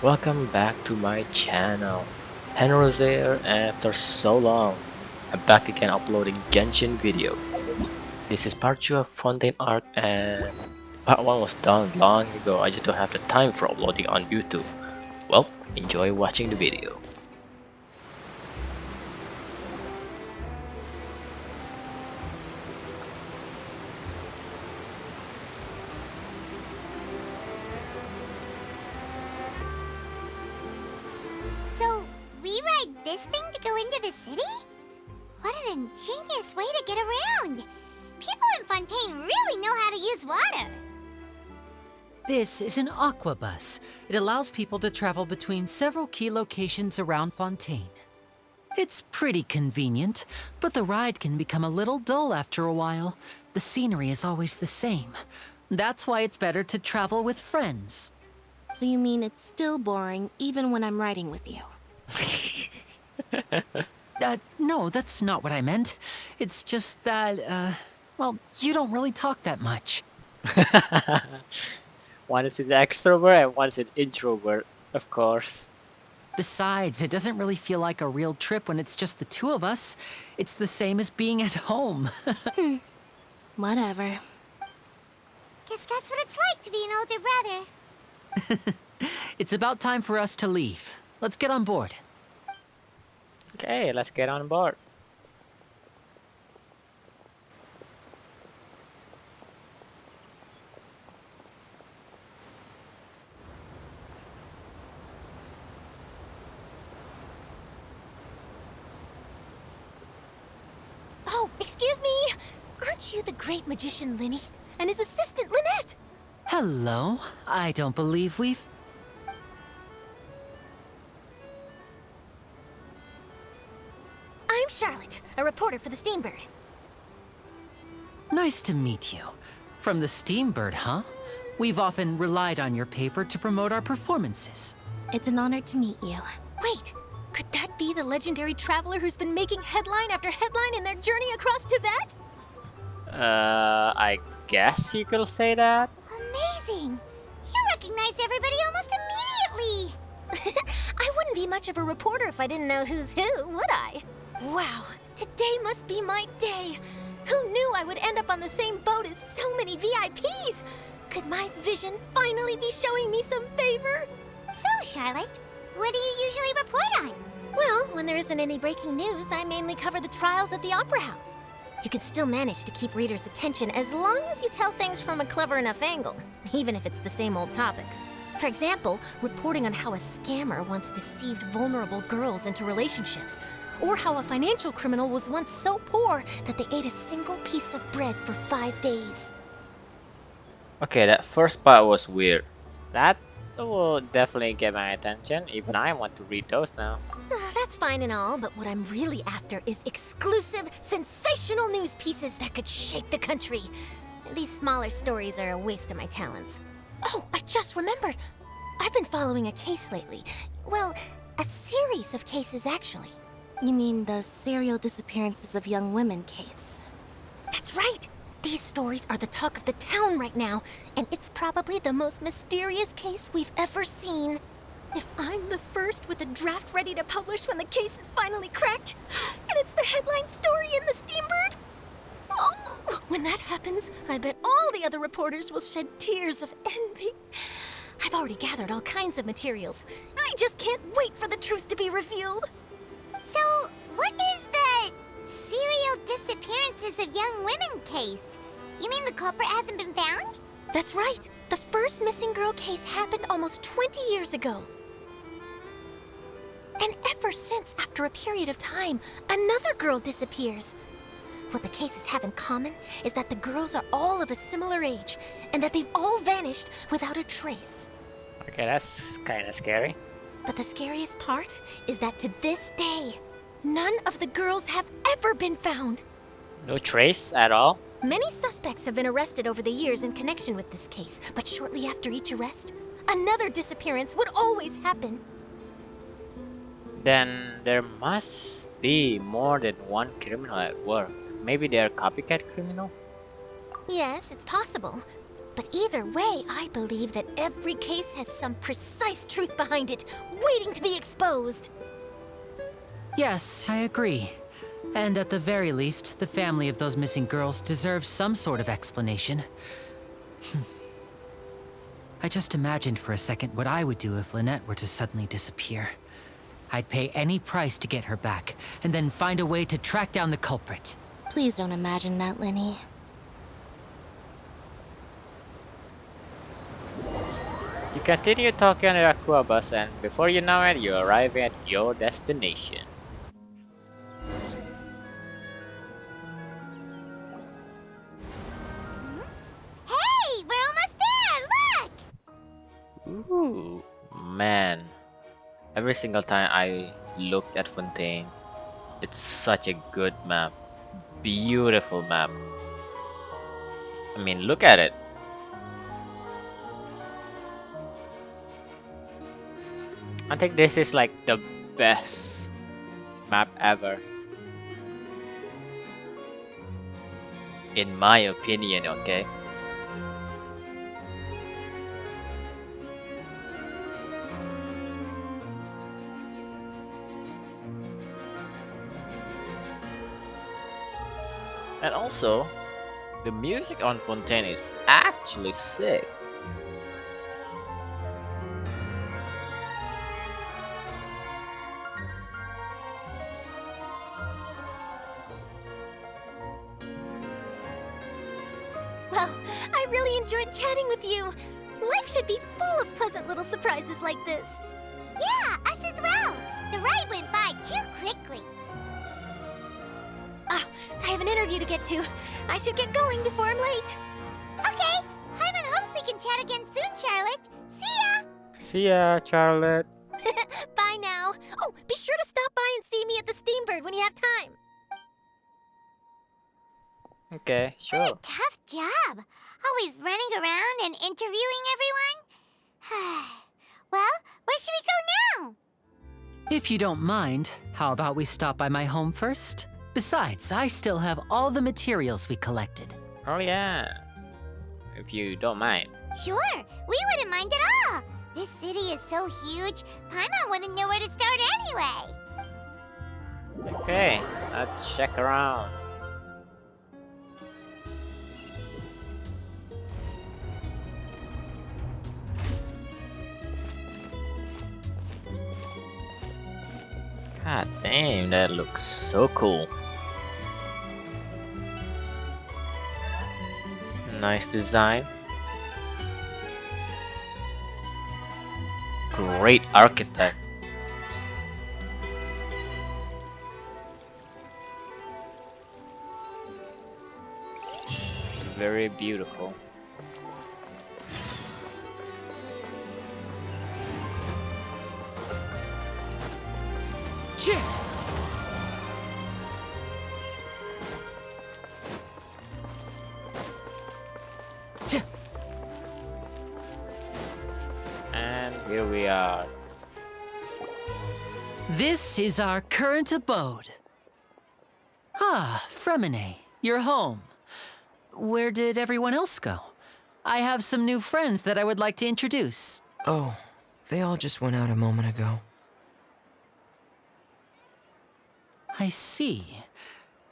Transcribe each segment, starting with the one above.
Welcome back to my channel. Henrul here, and after so long, I'm back again uploading Genshin video. This is part 2 of Fontaine Arc, and part 1 was done long ago. I just don't have the time for uploading on YouTube. Well, enjoy watching the video. So, we ride this thing to go into the city? What an ingenious way to get around! People in Fontaine really know how to use water! This is an aquabus. It allows people to travel between several key locations around Fontaine. It's pretty convenient, but the ride can become a little dull after a while. The scenery is always the same. That's why it's better to travel with friends. So you mean it's still boring even when I'm riding with you? No, that's not what I meant. It's just that, well, you don't really talk that much. One is an extrovert and one is an introvert, of course. Besides, it doesn't really feel like a real trip when it's just the two of us. It's the same as being at home. Whatever. Guess that's what it's like to be an older brother. It's about time for us to leave. Let's get on board. Okay, let's get on board. Oh, excuse me! Aren't you the great magician Linny and his assistant Lynette? Hello. I don't believe we've... I'm Charlotte, a reporter for the Steambird. Nice to meet you. From the Steambird, huh? We've often relied on your paper to promote our performances. It's an honor to meet you. Wait, could that be the legendary traveler who's been making headline after headline in their journey across Tibet? I guess you could say that. Amazing! You recognize everybody almost immediately! I wouldn't be much of a reporter if I didn't know who's who, would I? Wow, today must be my day. Who knew I would end up on the same boat as so many VIPs? Could my vision finally be showing me some favor? So, Charlotte, what do you usually report on? Well, when there isn't any breaking news, I mainly cover the trials at the Opera House. You can still manage to keep readers' attention as long as you tell things from a clever enough angle, even if it's the same old topics. For example, reporting on how a scammer once deceived vulnerable girls into relationships, or how a financial criminal was once so poor that they ate a single piece of bread for 5 days. Okay, that first part was weird. That will definitely get my attention. Even I want to read those now. That's fine and all, but what I'm really after is exclusive, sensational news pieces that could shake the country. These smaller stories are a waste of my talents. Oh, I just remembered. I've been following a case lately. Well, a series of cases, actually. You mean the serial disappearances of young women case? That's right! These stories are the talk of the town right now, and it's probably the most mysterious case we've ever seen. If I'm the first with a draft ready to publish when the case is finally cracked, and it's the headline story in the Steambird, oh, when that happens, I bet all the other reporters will shed tears of envy. I've already gathered all kinds of materials. I just can't wait for the truth to be revealed. So, what is the serial disappearances of young women case? You mean the culprit hasn't been found? That's right. The first missing girl case happened almost 20 years ago. And ever since, after a period of time, another girl disappears. What the cases have in common is that the girls are all of a similar age, and that they've all vanished without a trace. Okay, that's kind of scary. But the scariest part is that to this day, none of the girls have ever been found. No trace at all. Many suspects have been arrested over the years in connection with this case, but shortly after each arrest, another disappearance would always happen. Then there must be more than one criminal at work. Maybe they're copycat criminal? Yes, it's possible. But either way, I believe that every case has some precise truth behind it, waiting to be exposed. Yes, I agree. And at the very least, the family of those missing girls deserves some sort of explanation. I just imagined for a second what I would do if Lynette were to suddenly disappear. I'd pay any price to get her back, and then find a way to track down the culprit. Please don't imagine that, Lenny. You continue talking on the aqua bus, and before you know it, you're arriving at your destination. Hey, we're almost there! Look! Ooh, man. Every single time I looked at Fontaine, it's such a good map. Beautiful map. I mean, look at it. I think this is like the best map ever. In my opinion, okay? And also, the music on Fontaine is actually sick. Well, I really enjoyed chatting with you. Life should be full of pleasant little surprises like this. Yeah, us as well. The ride went by too quickly. Ah, I have an interview to get to. I should get going before I'm late. Okay, Paimon hopes we can chat again soon, Charlotte. See ya! See ya, Charlotte. Bye now. Oh, be sure to stop by and see me at the Steambird when you have time. Okay, What sure. a tough job. Always running around and interviewing everyone. Well, where should we go now? If you don't mind, how about we stop by my home first? Besides, I still have all the materials we collected. Oh yeah. If you don't mind. Sure, we wouldn't mind at all. This city is so huge, Paimon wouldn't know where to start anyway. Okay, let's check around. God damn, that looks so cool. Nice design. Great architect. Very beautiful. And here we are. This is our current abode. Ah, Fremine, you're home. Where did everyone else go? I have some new friends that I would like to introduce. Oh, they all just went out a moment ago. I see.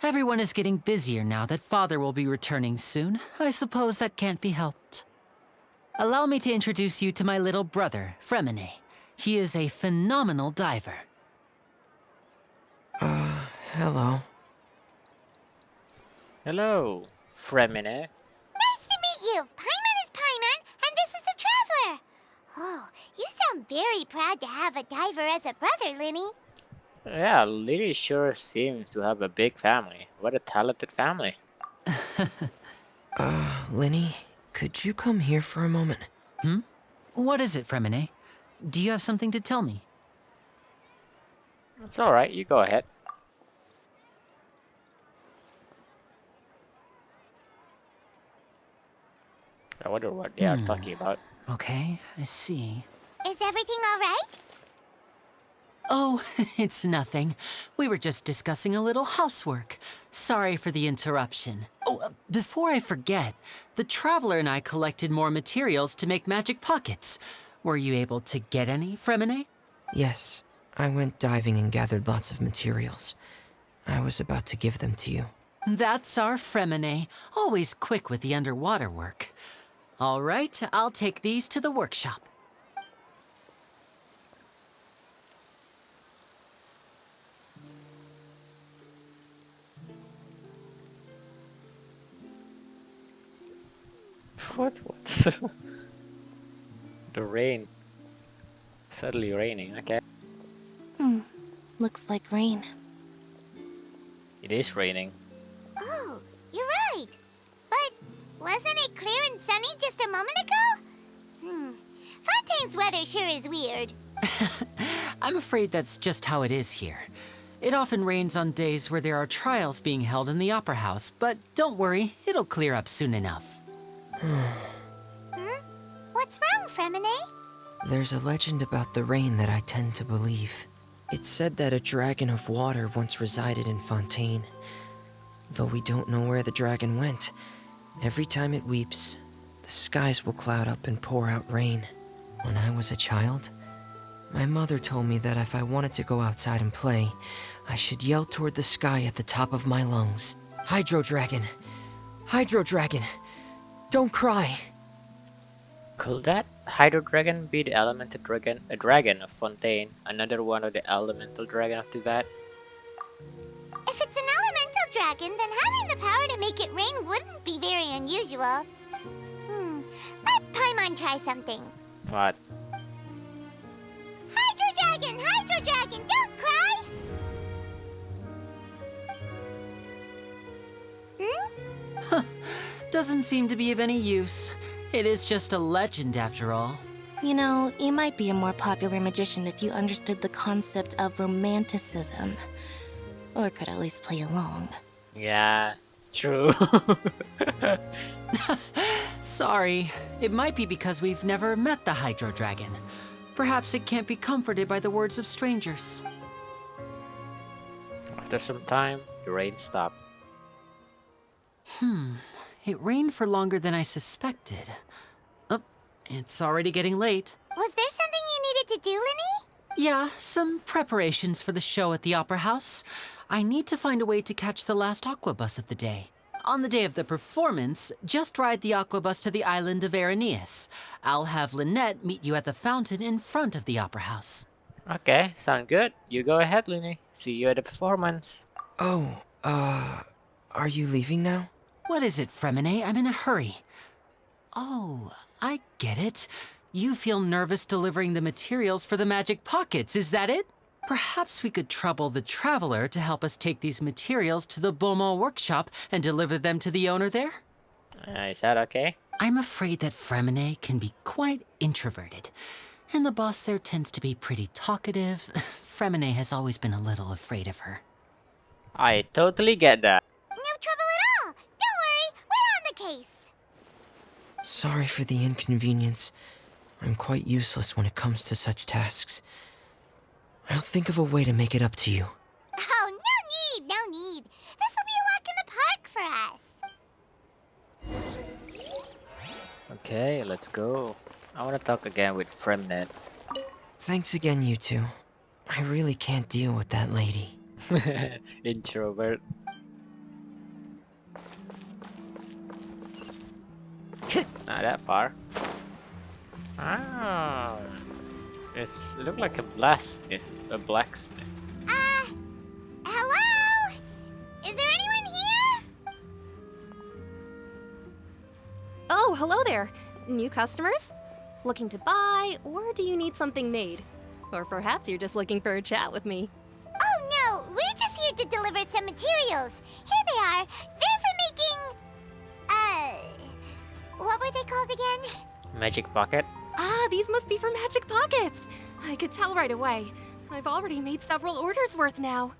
Everyone is getting busier now that Father will be returning soon. I suppose that can't be helped. Allow me to introduce you to my little brother, Fremine. He is a phenomenal diver. Hello. Hello, Fremine. Nice to meet you. Paimon is Paimon, and this is the Traveler. Oh, you sound very proud to have a diver as a brother, Linny. Yeah, Lily sure seems to have a big family. What a talented family. Lenny, could you come here for a moment? What is it, Fremine? Do you have something to tell me? It's alright, you go ahead. I wonder what they are talking about. Okay, I see. Is everything all right? Oh, it's nothing. We were just discussing a little housework. Sorry for the interruption. Oh, before I forget, the Traveler and I collected more materials to make magic pockets. Were you able to get any, Fremine? Yes, I went diving and gathered lots of materials. I was about to give them to you. That's our Fremine, always quick with the underwater work. All right, I'll take these to the workshop. What? The rain. Suddenly raining, okay. Looks like rain. It is raining. Oh, you're right. But wasn't it clear and sunny just a moment ago? Fontaine's weather sure is weird. I'm afraid that's just how it is here. It often rains on days where there are trials being held in the Opera House, but don't worry, it'll clear up soon enough. What's wrong, Fremine? There's a legend about the rain that I tend to believe. It's said that a dragon of water once resided in Fontaine. Though we don't know where the dragon went, every time it weeps, the skies will cloud up and pour out rain. When I was a child, my mother told me that if I wanted to go outside and play, I should yell toward the sky at the top of my lungs. Hydro Dragon! Hydro Dragon! Don't cry! Could that Hydro Dragon be the elemental dragon, a dragon of Fontaine, another one of the elemental dragon of Vids? If it's an elemental dragon, then having the power to make it rain wouldn't be very unusual. Let Paimon try something. What? Hydro Dragon, don't cry! Doesn't seem to be of any use. It is just a legend after all. You know, you might be a more popular magician if you understood the concept of romanticism. Or could at least play along. Yeah, true. Sorry, it might be because we've never met the Hydro Dragon. Perhaps it can't be comforted by the words of strangers. After some time, the rain stopped. It rained for longer than I suspected. Oh, it's already getting late. Was there something you needed to do, Linny? Yeah, some preparations for the show at the Opera House. I need to find a way to catch the last aqua bus of the day. On the day of the performance, just ride the aqua bus to the island of Araneus. I'll have Lynette meet you at the fountain in front of the Opera House. Okay, sound good. You go ahead, Lini. See you at the performance. Oh, are you leaving now? What is it, Fremine? I'm in a hurry. Oh, I get it. You feel nervous delivering the materials for the magic pockets, is that it? Perhaps we could trouble the Traveler to help us take these materials to the Beaumont workshop and deliver them to the owner there? Is that okay? I'm afraid that Fremine can be quite introverted, and the boss there tends to be pretty talkative. Fremine has always been a little afraid of her. I totally get that. No trouble at all. Don't worry, we're on the case. Sorry for the inconvenience. I'm quite useless when it comes to such tasks. I'll think of a way to make it up to you. Oh, no need. This will be a walk in the park for us. Okay, let's go. I want to talk again with Fremnet. Thanks again, you two. I really can't deal with that lady. Introvert. Not that far. Ah, it look like a blacksmith. Hello? Is there anyone here? Oh, hello there. New customers? Looking to buy, or do you need something made? Or perhaps you're just looking for a chat with me. Oh no, we're just here to deliver some materials. Here they are. They're for making... what were they called again? Magic pocket. Ah, these must be for magic pockets. I could tell right away. I've already made several orders worth now.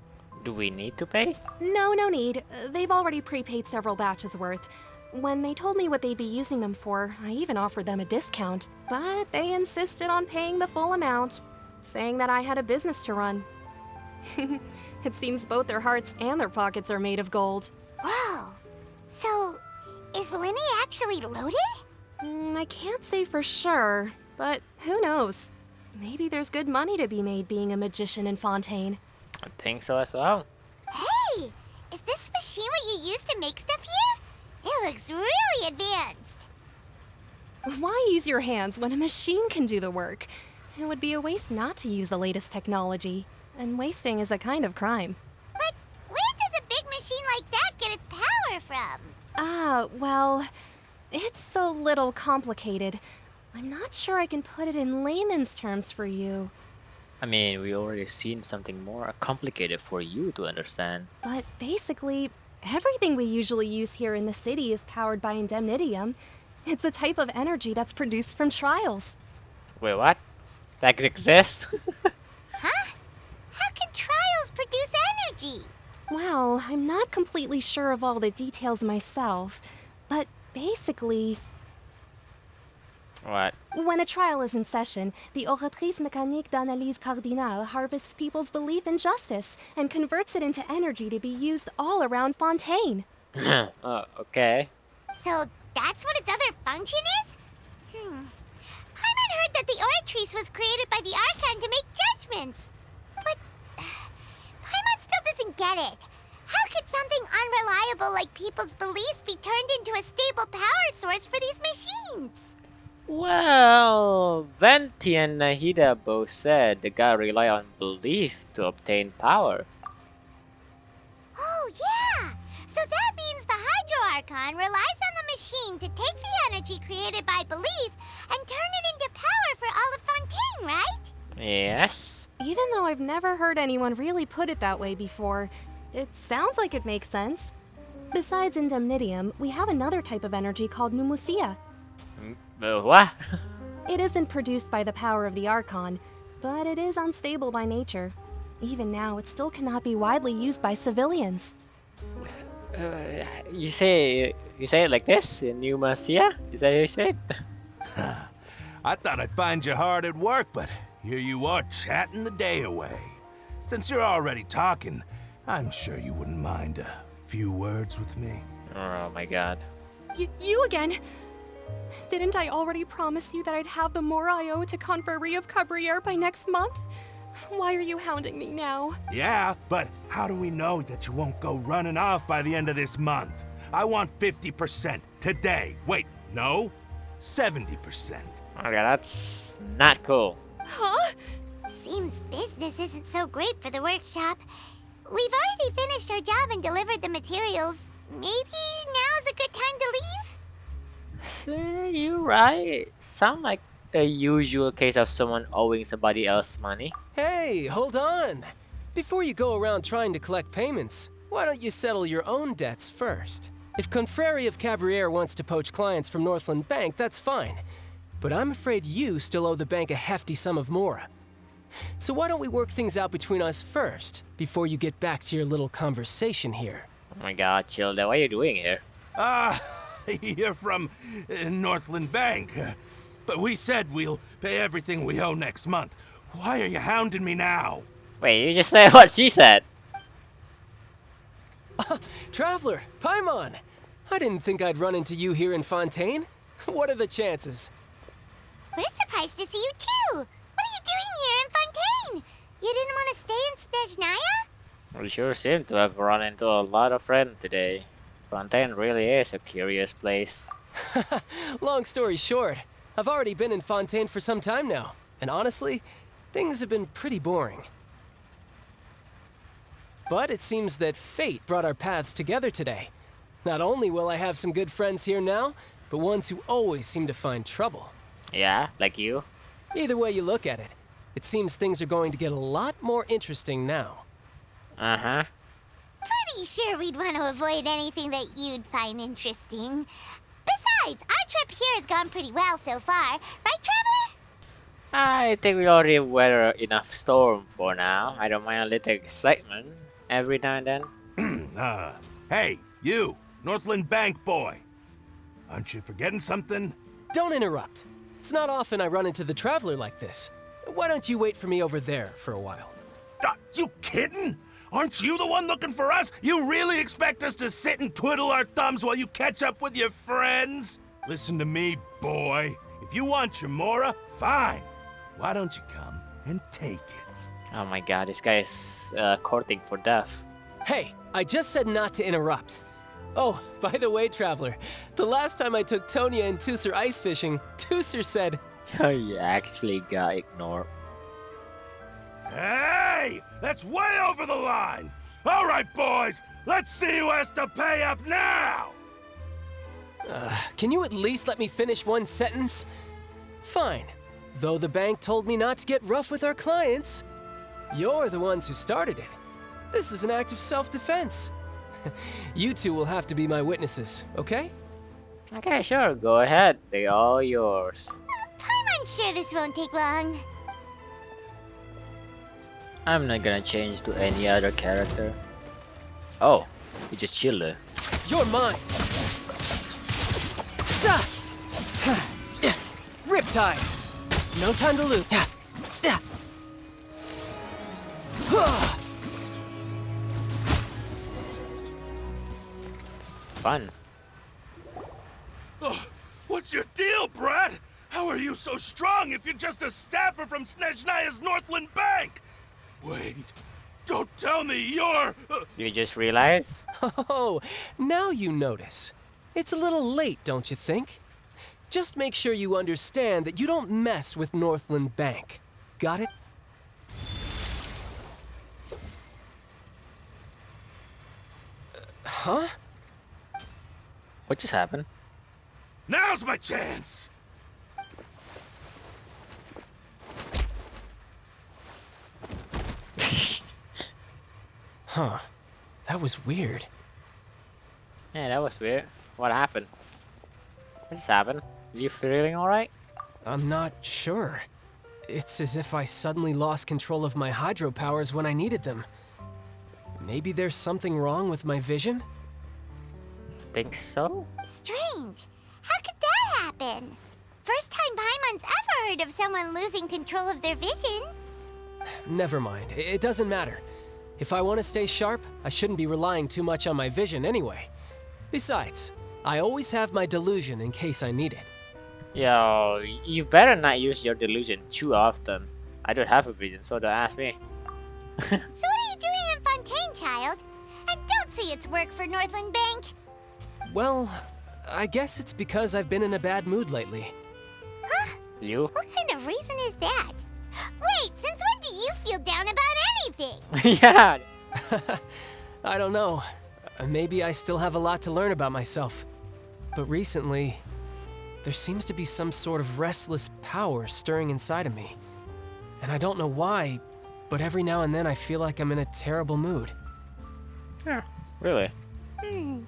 Do we need to pay? No need. They've already prepaid several batches worth. When they told me what they'd be using them for, I even offered them a discount. But they insisted on paying the full amount. saying that I had a business to run. It seems both their hearts and their pockets are made of gold. Whoa. So, is Linny actually loaded? I can't say for sure, but who knows? Maybe there's good money to be made being a magician in Fontaine. I think so as well. Hey! Is this machine what you use to make stuff here? It looks really advanced. Why use your hands when a machine can do the work? It would be a waste not to use the latest technology. And wasting is a kind of crime. But where does a big machine like that get its power from? Well, it's a little complicated. I'm not sure I can put it in layman's terms for you. I mean, we already seen something more complicated for you to understand. But basically, everything we usually use here in the city is powered by indemnitium. It's a type of energy that's produced from trials. Wait, what? That exists? Huh? How can trials produce energy? Well, I'm not completely sure of all the details myself, but basically, What? when a trial is in session, the Oratrice Mécanique d'Analyse Cardinale harvests people's belief in justice and converts it into energy to be used all around Fontaine. Oh, okay. So that's what its other function is? Paimon heard that the Oratrice was created by the Archon to make judgments. But Paimon still doesn't get it. How could something unreliable like people's beliefs be turned into a stable power source for these machines? Well, Venti and Nahida both said they gotta rely on belief to obtain power. Oh, yeah! So that means the Hydro Archon relies on the machine to take the energy created by belief and turn it into power for all of Fontaine, right? Yes. Even though I've never heard anyone really put it that way before, it sounds like it makes sense. Besides indemnitium, we have another type of energy called pneumosia. What? It isn't produced by the power of the Archon, but it is unstable by nature. Even now, it still cannot be widely used by civilians. You say it like this in Pneumacia? Is that what you said? I thought I'd find you hard at work, but here you are chatting the day away. Since you're already talking, I'm sure you wouldn't mind a few words with me. Oh my god. You again? Didn't I already promise you that I'd have the more I owe to Confrérie of Cabriere by next month? Why are you hounding me now? Yeah, but how do we know that you won't go running off by the end of this month? I want 50% today. Wait, no? 70%. Okay, that's not cool. Huh? Seems business isn't so great for the workshop. We've already finished our job and delivered the materials. Maybe now's a good time to leave? You're right. Sound like a usual case of someone owing somebody else money. Hey, hold on. Before you go around trying to collect payments, why don't you settle your own debts first? If Confrérie of Cabriere wants to poach clients from Northland Bank, that's fine. But I'm afraid you still owe the bank a hefty sum of mora. So why don't we work things out between us first, before you get back to your little conversation here? Oh my god, Childa, what are you doing here? You're from Northland Bank. But we said we'll pay everything we owe next month. Why are you hounding me now? Wait, you just said what she said. Traveler, Paimon! I didn't think I'd run into you here in Fontaine. What are the chances? We're surprised to see you too. What are you doing here in Fontaine? You didn't want to stay in Snezhnaya? We sure seem to have run into a lot of friends today. Fontaine really is a curious place. Long story short, I've already been in Fontaine for some time now, and honestly, things have been pretty boring. But it seems that fate brought our paths together today. Not only will I have some good friends here now, but ones who always seem to find trouble. Yeah, like you? Either way you look at it, it seems things are going to get a lot more interesting now. Uh-huh. Pretty sure we'd want to avoid anything that you'd find interesting. Besides, our trip here has gone pretty well so far. Right, Traveler? I think we already weather enough storm for now. I don't mind a little excitement every now and then. Hey, you, Northland Bank boy. Aren't you forgetting something? Don't interrupt. It's not often I run into the Traveler like this. Why don't you wait for me over there for a while? You kidding? Aren't you the one looking for us? You really expect us to sit and twiddle our thumbs while you catch up with your friends? Listen to me, boy. If you want Chamora, fine. Why don't you come and take it? Oh my god, this guy is courting for death. Hey, I just said not to interrupt. Oh, by the way, Traveler, the last time I took Tonya and Tusser ice fishing, Tusser said, You actually got ignored. Hey! That's way over the line! All right, boys, let's see who has to pay up now! Can you at least let me finish one sentence? Fine. Though the bank told me not to get rough with our clients, you're the ones who started it. This is an act of self-defense. You two will have to be my witnesses, okay? Okay, sure, go ahead. They're all yours. I'm sure this won't take long. I'm not gonna change to any other character. Oh, you just chill there. You're mine! Zah! Riptide! No time to lose. Fun. Ugh, what's your deal, Brad? How are you so strong if you're just a staffer from Snezhnaya's Northland Bank? Wait, don't tell me you're... You just realize? Oh, now you notice. It's a little late, don't you think? Just make sure you understand that you don't mess with Northland Bank. Got it? Huh? What just happened? Now's my chance! Huh. That was weird. Yeah, that was weird. What happened? What just happened? You feeling alright? I'm not sure. It's as if I suddenly lost control of my hydro powers when I needed them. Maybe there's something wrong with my vision? Think so? Strange. How could that happen? First time Paimon's ever heard of someone losing control of their vision. Never mind. It doesn't matter. If I want to stay sharp, I shouldn't be relying too much on my vision anyway. Besides, I always have my delusion in case I need it. Yo, you better not use your delusion too often. I don't have a vision, so don't ask me. So what are you doing in Fontaine, child? And don't say it's work for Northland Bank. Well, I guess it's because I've been in a bad mood lately. Huh? You? What kind of reason is that? Wait, since when do you feel down about anything? Yeah. I don't know. Maybe I still have a lot to learn about myself. But recently, there seems to be some sort of restless power stirring inside of me. And I don't know why, but every now and then I feel like I'm in a terrible mood. Yeah, really? Maybe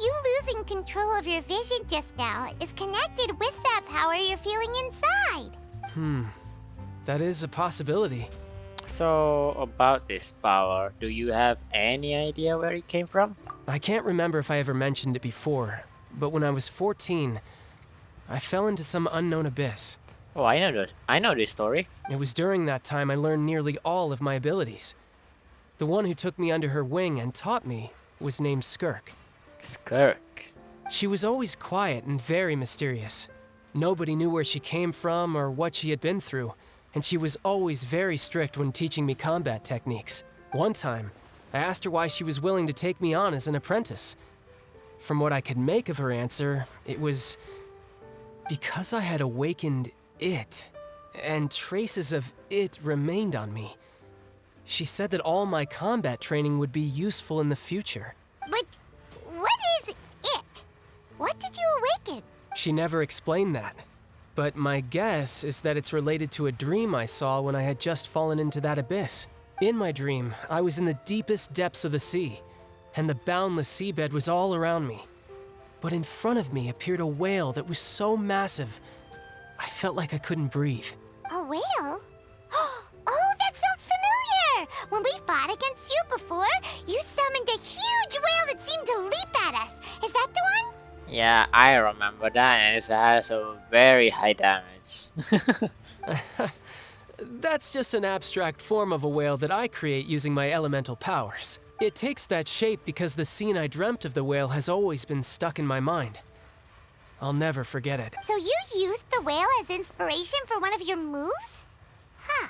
you losing control of your vision just now is connected with that power you're feeling inside. That is a possibility. So, about this power, do you have any idea where it came from? I can't remember if I ever mentioned it before, but when I was 14, I fell into some unknown abyss. Oh, I know this. I know this story. It was during that time I learned nearly all of my abilities. The one who took me under her wing and taught me was named Skirk. Skirk. She was always quiet and very mysterious. Nobody knew where she came from or what she had been through, and she was always very strict when teaching me combat techniques. One time, I asked her why she was willing to take me on as an apprentice. From what I could make of her answer, it was because I had awakened it, and traces of it remained on me. She said that all my combat training would be useful in the future. But what is it? What did you awaken? She never explained that. But my guess is that it's related to a dream I saw when I had just fallen into that abyss. In my dream, I was in the deepest depths of the sea, and the boundless seabed was all around me. But in front of me appeared a whale that was so massive, I felt like I couldn't breathe. A whale? Oh, that sounds familiar! When we fought against you before, you summoned a huge whale that seemed to leap at us. Is that the one? Yeah, I remember that, and it has a very high damage. That's just an abstract form of a whale that I create using my elemental powers. It takes that shape because the scene I dreamt of the whale has always been stuck in my mind. I'll never forget it. So you used the whale as inspiration for one of your moves? Huh.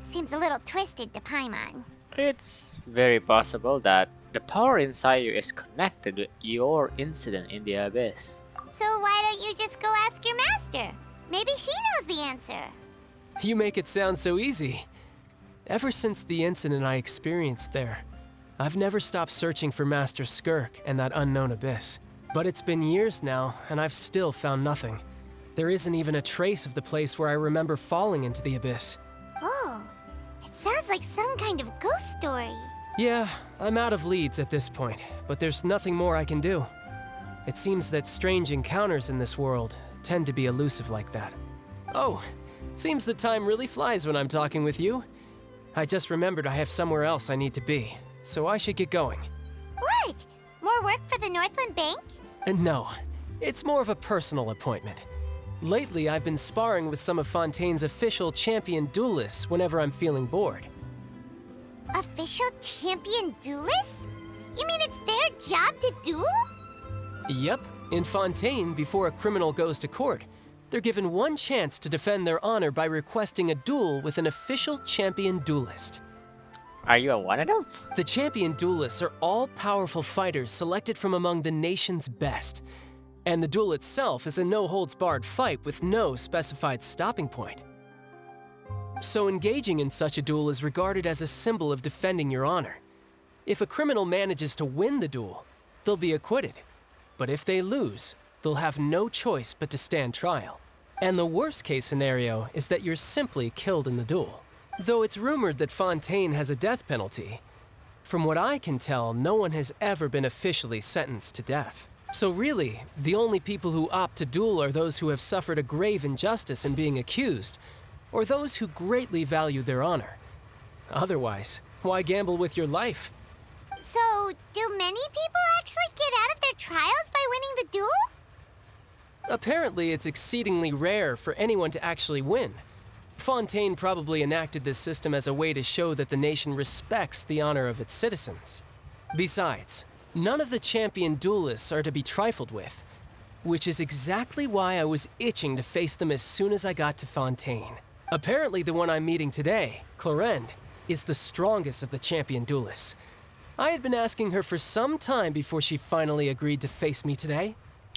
Seems a little twisted to Paimon. It's very possible that the power inside you is connected with your incident in the abyss. So why don't you just go ask your master? Maybe she knows the answer. You make it sound so easy. Ever since the incident I experienced there, I've never stopped searching for Master Skirk and that unknown abyss. But it's been years now, and I've still found nothing. There isn't even a trace of the place where I remember falling into the abyss. Oh, it sounds like some kind of ghost story. Yeah, I'm out of leads at this point, but there's nothing more I can do. It seems that strange encounters in this world tend to be elusive like that. Oh, seems the time really flies when I'm talking with you. I just remembered I have somewhere else I need to be, so I should get going. What? More work for the Northland Bank? No, it's more of a personal appointment. Lately, I've been sparring with some of Fontaine's official champion duelists whenever I'm feeling bored. Official champion duelists? You mean it's their job to duel? Yep, in Fontaine, before a criminal goes to court, they're given one chance to defend their honor by requesting a duel with an official champion duelist. Are you one of them? The champion duelists are all-powerful fighters selected from among the nation's best. And the duel itself is a no-holds-barred fight with no specified stopping point. So engaging in such a duel is regarded as a symbol of defending your honor. If a criminal manages to win the duel, they'll be acquitted. But if they lose, they'll have no choice but to stand trial. And the worst-case scenario is that you're simply killed in the duel. Though it's rumored that Fontaine has a death penalty, from what I can tell, no one has ever been officially sentenced to death. So really, the only people who opt to duel are those who have suffered a grave injustice in being accused, or those who greatly value their honor. Otherwise, why gamble with your life? So, do many people actually get out of their trials by winning the duel? Apparently, it's exceedingly rare for anyone to actually win. Fontaine probably enacted this system as a way to show that the nation respects the honor of its citizens. Besides, none of the champion duelists are to be trifled with, which is exactly why I was itching to face them as soon as I got to Fontaine. Apparently, the one I'm meeting today, Clorinde, is the strongest of the champion duelists. I had been asking her for some time before she finally agreed to face me today.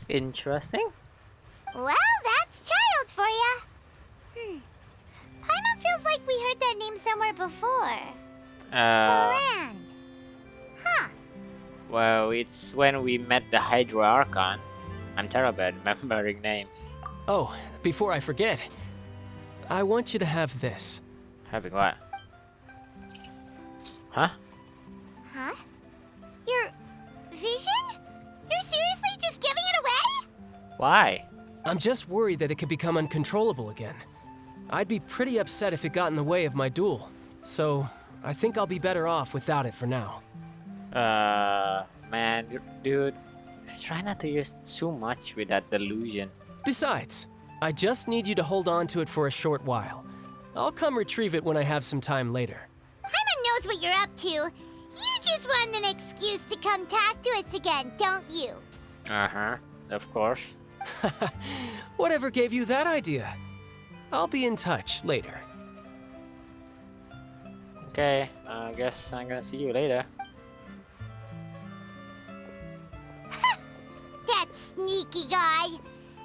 Interesting. Well, that's child for ya. Paimon feels like we heard that name somewhere before. Clorinde. Huh. Well, it's when we met the Hydro Archon. I'm terrible at remembering names. Oh, before I forget, I want you to have this. Having what? Huh? Huh? Your vision? You're seriously just giving it away? Why? I'm just worried that it could become uncontrollable again. I'd be pretty upset if it got in the way of my duel, so I think I'll be better off without it for now. Man, dude, try not to use too much with that delusion. Besides, I just need you to hold on to it for a short while. I'll come retrieve it when I have some time later. Paimon knows what you're up to. You just want an excuse to come talk to us again, don't you? Uh-huh, of course. Whatever gave you that idea? I'll be in touch later. Okay, I guess I'm gonna see you later. That sneaky guy.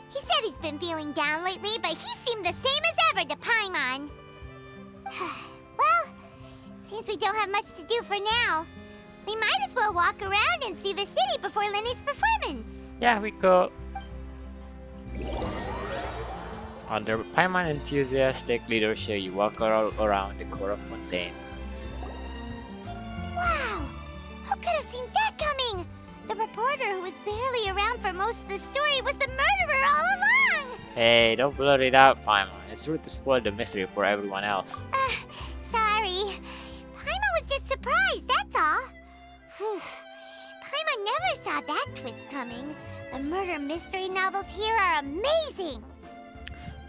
He said he's been feeling down lately, but he seemed the same as ever to Paimon. Well, since we don't have much to do for now, we might as well walk around and see the city before Lenny's performance. Yeah, we go. Under Paimon enthusiastic leadership, you walk all around the core of Fontaine. Wow! Who could have seen that coming? The reporter who was barely around for most of the story was the murderer all along! Hey, don't blur it out, Paimon. It's rude to spoil the mystery for everyone else. Sorry. Paimon was just surprised, that's all. Whew. Paimon never saw that twist coming. The murder mystery novels here are amazing!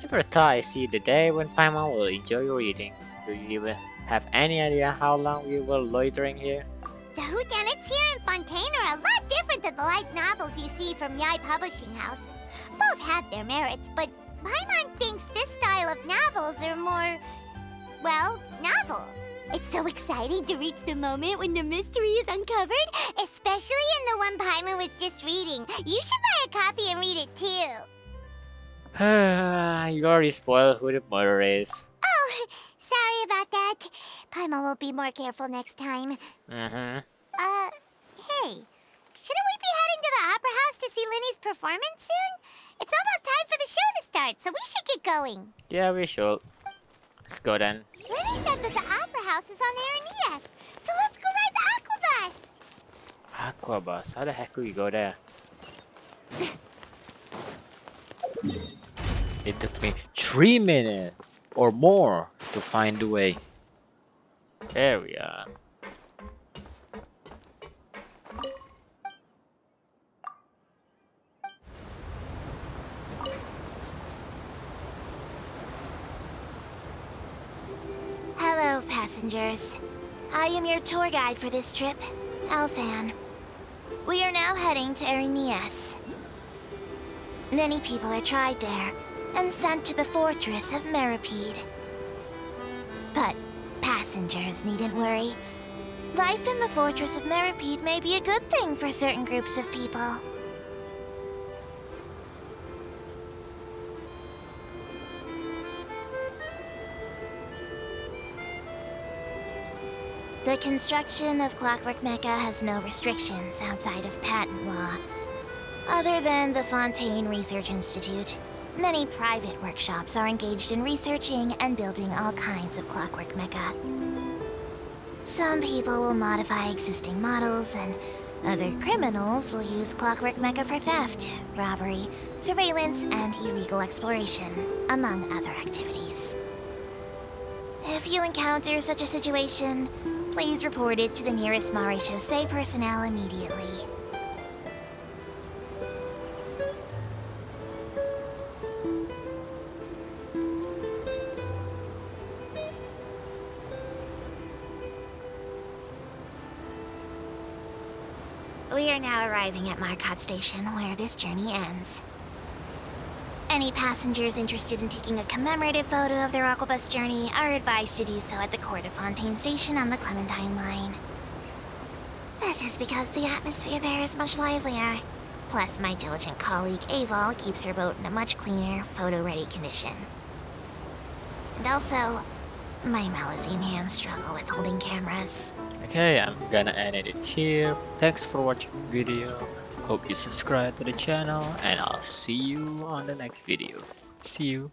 Never thought I'd see the day when Paimon will enjoy reading. Do you even have any idea how long we were loitering here? The whodunits here in Fontaine are a lot different than the light novels you see from Yai Publishing House. Both have their merits, but Paimon thinks this style of novels are more, well, novel. It's so exciting to reach the moment when the mystery is uncovered, especially in the one Paimon was just reading. You should buy a copy and read it too. You already spoiled who the murderer is. Oh, sorry about that. Paimon will be more careful next time. Mm-hmm. Hey, shouldn't we be heading to the Opera House to see Linny's performance soon? It's almost time for the show to start, so we should get going. Yeah, we should. Let's go then. Linny said that the Opera House is on Aranias, so let's go ride the Aquabus. Aquabus. How the heck do we go there? It took me 3 minutes or more to find the way. There we are. Hello, passengers. I am your tour guide for this trip, Alfan. We are now heading to Aranias. Many people are tried there and sent to the fortress of Meripede. But passengers needn't worry. Life in the fortress of Meripede may be a good thing for certain groups of people. The construction of Clockwork Mecha has no restrictions outside of patent law. Other than the Fontaine Research Institute, many private workshops are engaged in researching and building all kinds of Clockwork Mecha. Some people will modify existing models, and other criminals will use Clockwork Mecha for theft, robbery, surveillance, and illegal exploration, among other activities. If you encounter such a situation, please report it to the nearest Maréchaussée personnel immediately. We are now arriving at Marcotte Station, where this journey ends. Any passengers interested in taking a commemorative photo of their Aquabus journey are advised to do so at the Court of Fontaine Station on the Clementine line. This is because the atmosphere there is much livelier. Plus, my diligent colleague Aval keeps her boat in a much cleaner, photo-ready condition. And also, my Malazine hands struggle with holding cameras. Okay, I'm gonna end it here. Thanks for watching the video. Hope you subscribe to the channel, and I'll see you on the next video. See you.